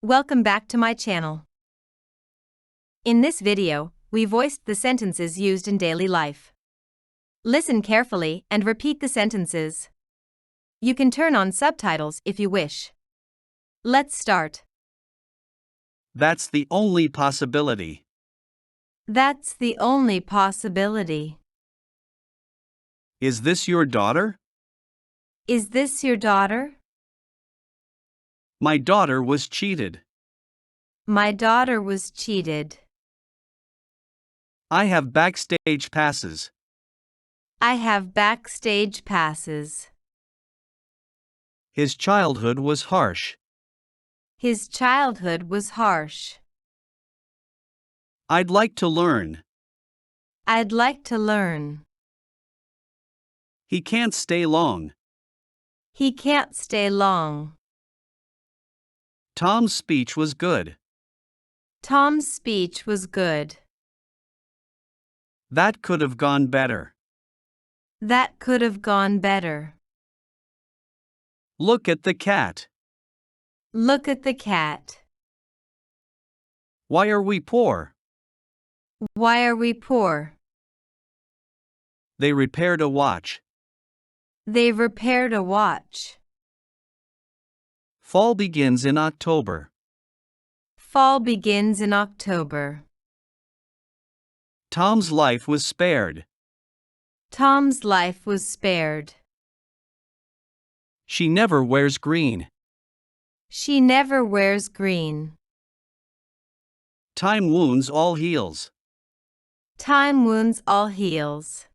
Welcome back to my channel. In this video, we voiced the sentences used in daily life. Listen carefully and repeat the sentences. You can turn on subtitles if you wish. Let's start. That's the only possibility. That's the only possibility. Is this your daughter? Is this your daughter? My daughter was cheated. My daughter was cheated. I have backstage passes. I have backstage passes. His childhood was harsh. His childhood was harsh. I'd like to learn. I'd like to learn. He can't stay long. He can't stay long. Tom's speech was good. Tom's speech was good. That could have gone better. That could have gone better. Look at the cat. Look at the cat. Why are we poor? Why are we poor? They repaired a watch. They repaired a watch. Fall begins in October. Fall begins in October. Tom's life was spared. Tom's life was spared. She never wears green. She never wears green. Time wounds all heals. Time wounds all heals.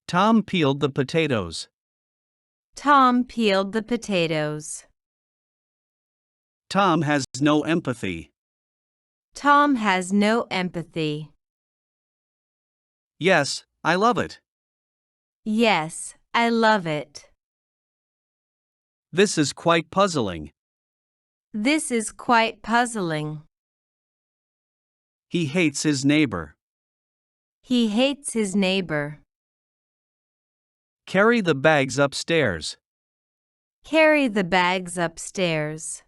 Tom peeled the potatoes. Tom peeled the potatoes. Tom has no empathy. Tom has no empathy. Yes, I love it. Yes, I love it. This is quite puzzling. This is quite puzzling. He hates his neighbor. He hates his neighbor. Carry the bags upstairs. Carry the bags upstairs.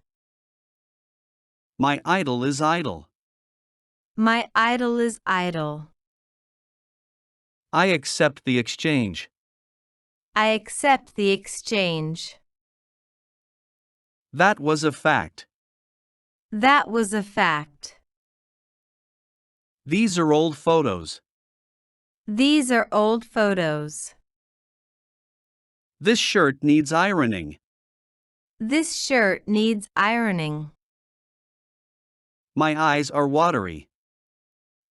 My idol is idle. My idol is idle. I accept the exchange. I accept the exchange. That was a fact. That was a fact. These are old photos. These are old photos. This shirt needs ironing. This shirt needs ironing. My eyes are watery.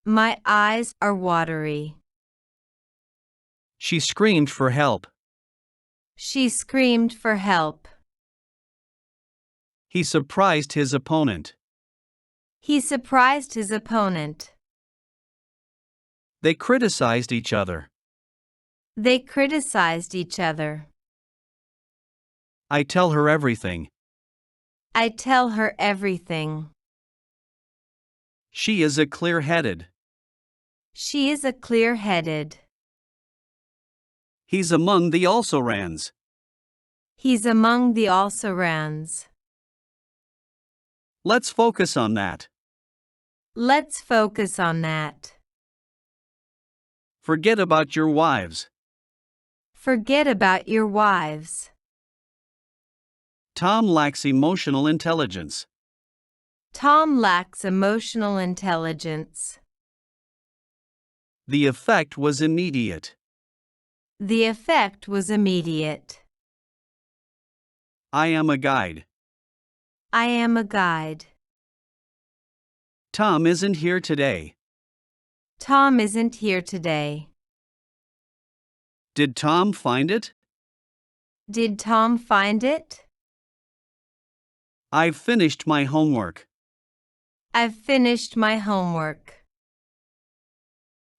My eyes are watery. She screamed for help. She screamed for help. He surprised his opponent. He surprised his opponent. They criticized each other. They criticized each other. I tell her everything. I tell her everything. She is a clear-headed. She is a clear-headed. He's among the also-rans. He's among the also-rans. Let's focus on that. Let's focus on that. Forget about your wives. Forget about your wives. Tom lacks emotional intelligence. Tom lacks emotional intelligence. The effect was immediate. The effect was immediate. I am a guide. I am a guide. Tom isn't here today. Tom isn't here today. Did Tom find it? Did Tom find it? I've finished my homework. I've finished my homework.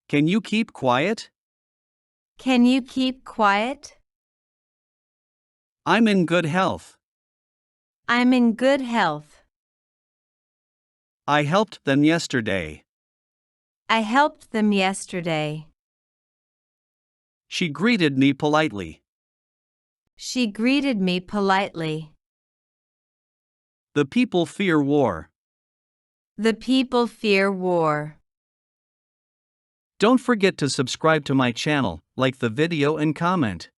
Can you keep quiet? Can you keep quiet? I'm in good health. I'm in good health. I helped them yesterday. I helped them yesterday. She greeted me politely. She greeted me politely. The people fear war. The people fear war. Don't forget to subscribe to my channel, like the video and comment.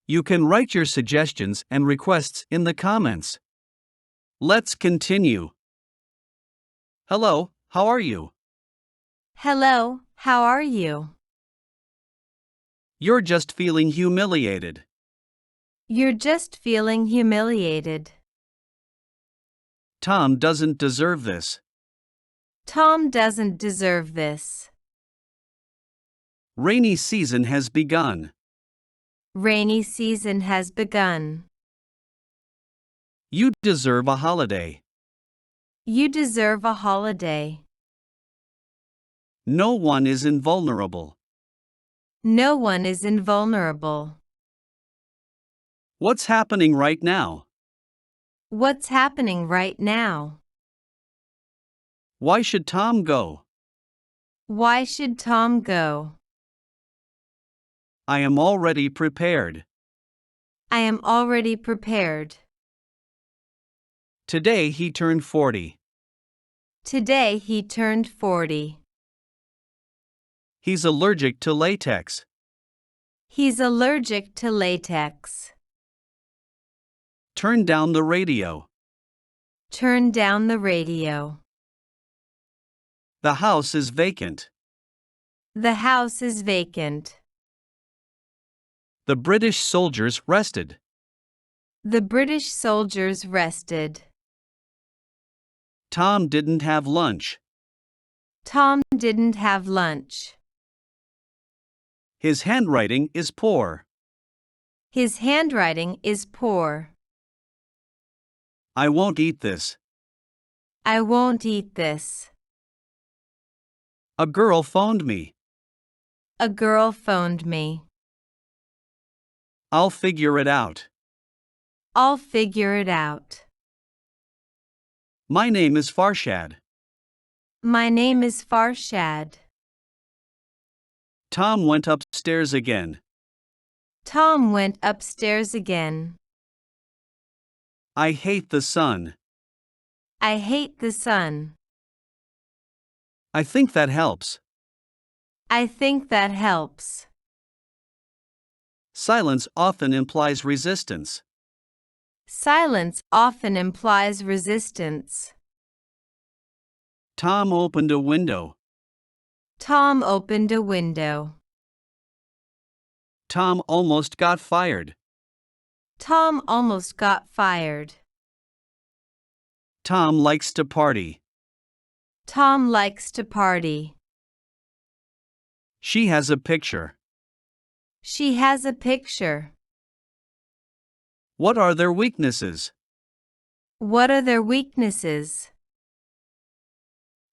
You can write your suggestions and requests in the comments. Let's continue. Hello, how are you? Hello, how are you? You're just feeling humiliated. You're just feeling humiliated. Tom doesn't deserve this. Tom doesn't deserve this. Rainy season has begun. Rainy season has begun. You deserve a holiday. You deserve a holiday. No one is invulnerable. No one is invulnerable. What's happening right now? What's happening right now? Why should Tom go? Why should Tom go? I am already prepared. I am already prepared. Today he turned 40. Today he turned 40. He's allergic to latex. He's allergic to latex. Turn down the radio. Turn down the radio. The house is vacant. The house is vacant. The British soldiers rested. The British soldiers rested. Tom didn't have lunch. Tom didn't have lunch. His handwriting is poor. His handwriting is poor. I won't eat this. I won't eat this. A girl phoned me. A girl phoned me. I'll figure it out. I'll figure it out. My name is Farshad. My name is Farshad. Tom went upstairs again. Tom went upstairs again. I hate the sun. I hate the sun. I think that helps. I think that helps. Silence often implies resistance. Silence often implies resistance. Tom opened a window. Tom opened a window. Tom almost got fired. Tom almost got fired. Tom likes to party. Tom likes to party. She has a picture. She has a picture. What are their weaknesses? What are their weaknesses?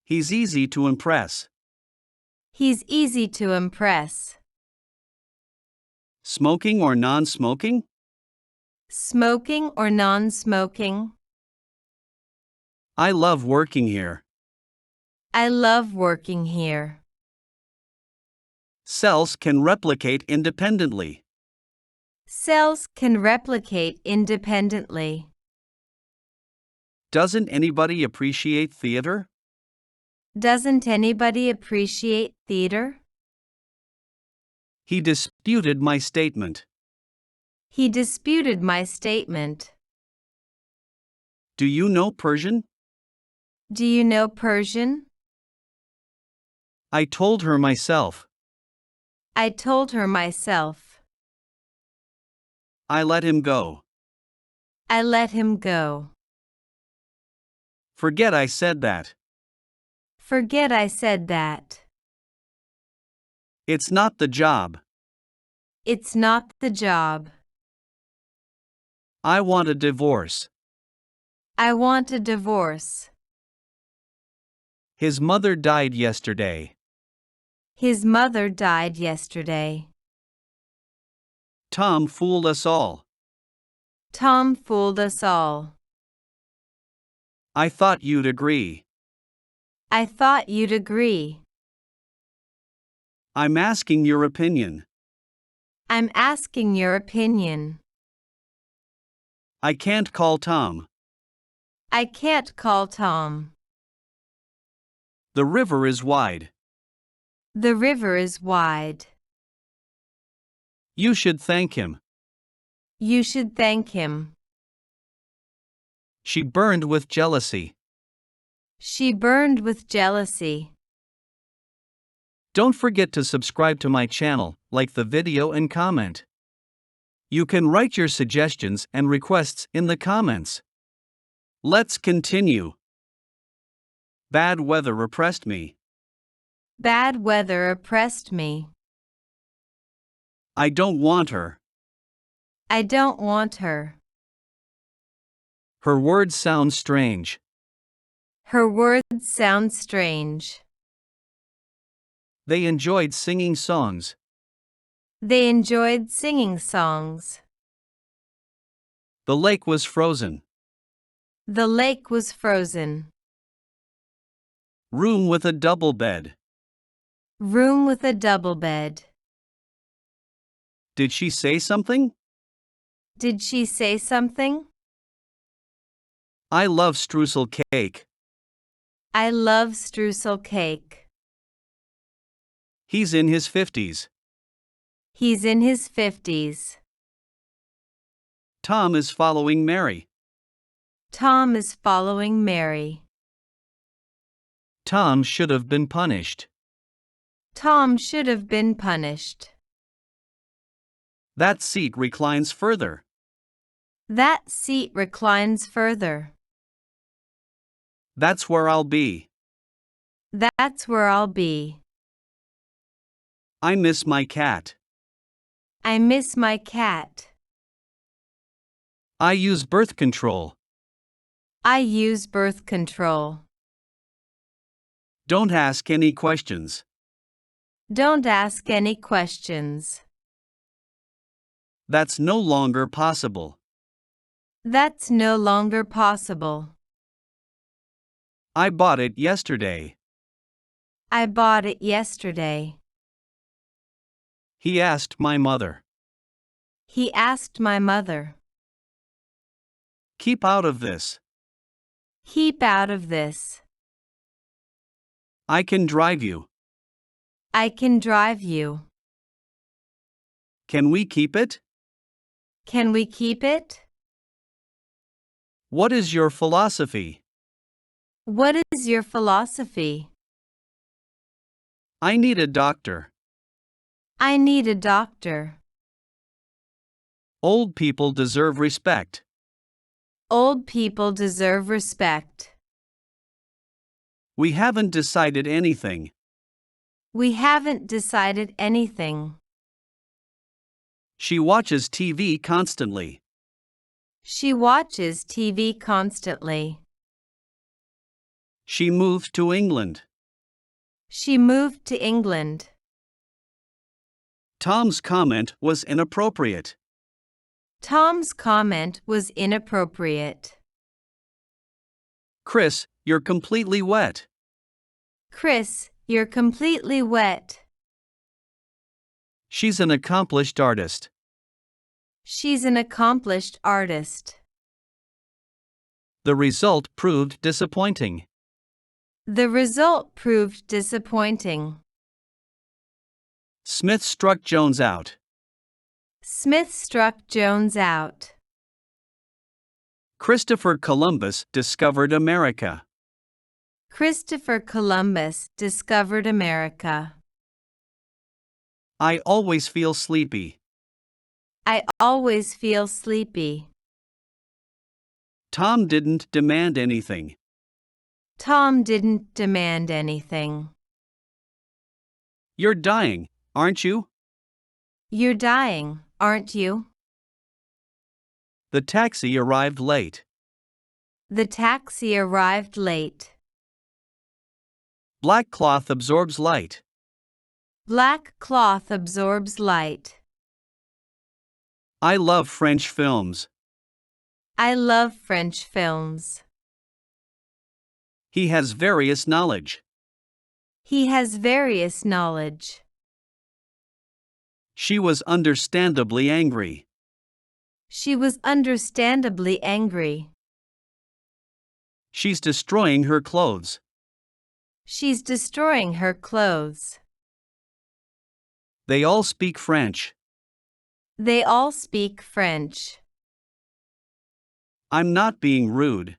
He's easy to impress. He's easy to impress. Smoking or non-smoking? Smoking or non-smoking? I love working here. I love working here. Cells can replicate independently. Cells can replicate independently. Doesn't anybody appreciate theater? Doesn't anybody appreciate theater? He disputed my statement. He disputed my statement. Do you know Persian? Do you know Persian? I told her myself. I told her myself. I let him go. I let him go. Forget I said that. Forget I said that. It's not the job. It's not the job. I want a divorce. I want a divorce. His mother died yesterday. His mother died yesterday. Tom fooled us all. Tom fooled us all. I thought you'd agree. I thought you'd agree. I'm asking your opinion. I'm asking your opinion. I can't call Tom. I can't call Tom. The river is wide. The river is wide. You should thank him. You should thank him. She burned with jealousy. She burned with jealousy. Don't forget to subscribe to my channel, like the video and comment. You can write your suggestions and requests in the comments. Let's continue. Bad weather oppressed me. Bad weather oppressed me. I don't want her. I don't want her. Her words sound strange. Her words sound strange. They enjoyed singing songs. They enjoyed singing songs. The lake was frozen. The lake was frozen. Room with a double bed. Room with a double bed. Did she say something? Did she say something? I love streusel cake. I love streusel cake. He's in his 50s. He's in his 50s. Tom is following Mary. Tom is following Mary. Tom should have been punished. Tom should have been punished. That seat reclines further. That seat reclines further. That's where I'll be. That's where I'll be. I miss my cat. I miss my cat. I use birth control. I use birth control. Don't ask any questions. Don't ask any questions. That's no longer possible. That's no longer possible. I bought it yesterday. I bought it yesterday. He asked my mother. He asked my mother. Keep out of this. Keep out of this. I can drive you. I can drive you. Can we keep it? Can we keep it? What is your philosophy? What is your philosophy? I need a doctor. I need a doctor. Old people deserve respect. Old people deserve respect. We haven't decided anything. We haven't decided anything. She watches TV constantly. She watches TV constantly. She moved to England. She moved to England. Tom's comment was inappropriate. Tom's comment was inappropriate. Chris, you're completely wet. Chris, you're completely wet. She's an accomplished artist. She's an accomplished artist. The result proved disappointing. The result proved disappointing. Smith struck Jones out. Smith struck Jones out. Christopher Columbus discovered America. Christopher Columbus discovered America. I always feel sleepy. I always feel sleepy. Tom didn't demand anything. Tom didn't demand anything. You're dying, aren't you? You're dying, aren't you? The taxi arrived late. The taxi arrived late. Black cloth absorbs light. Black cloth absorbs light. I love French films. I love French films. He has various knowledge. He has various knowledge. She was understandably angry. She was understandably angry. She's destroying her clothes. She's destroying her clothes. They all speak French. They all speak French. I'm not being rude.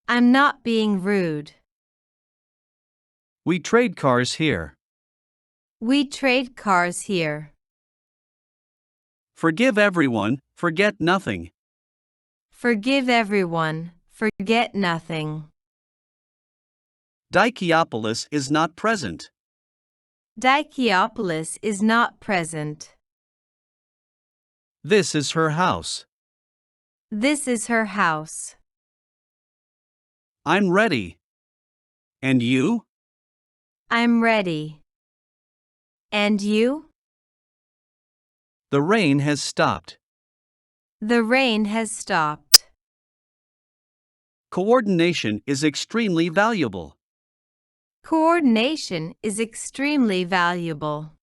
I'm not being rude. We trade cars here. We trade cars here. Forgive everyone, forget nothing. Forgive everyone, forget nothing. Dichiopolis is not present. Dichiopolis is not present. This is her house. This is her house. I'm ready. And you? I'm ready. And you? The rain has stopped. The rain has stopped. Coordination is extremely valuable. Coordination is extremely valuable.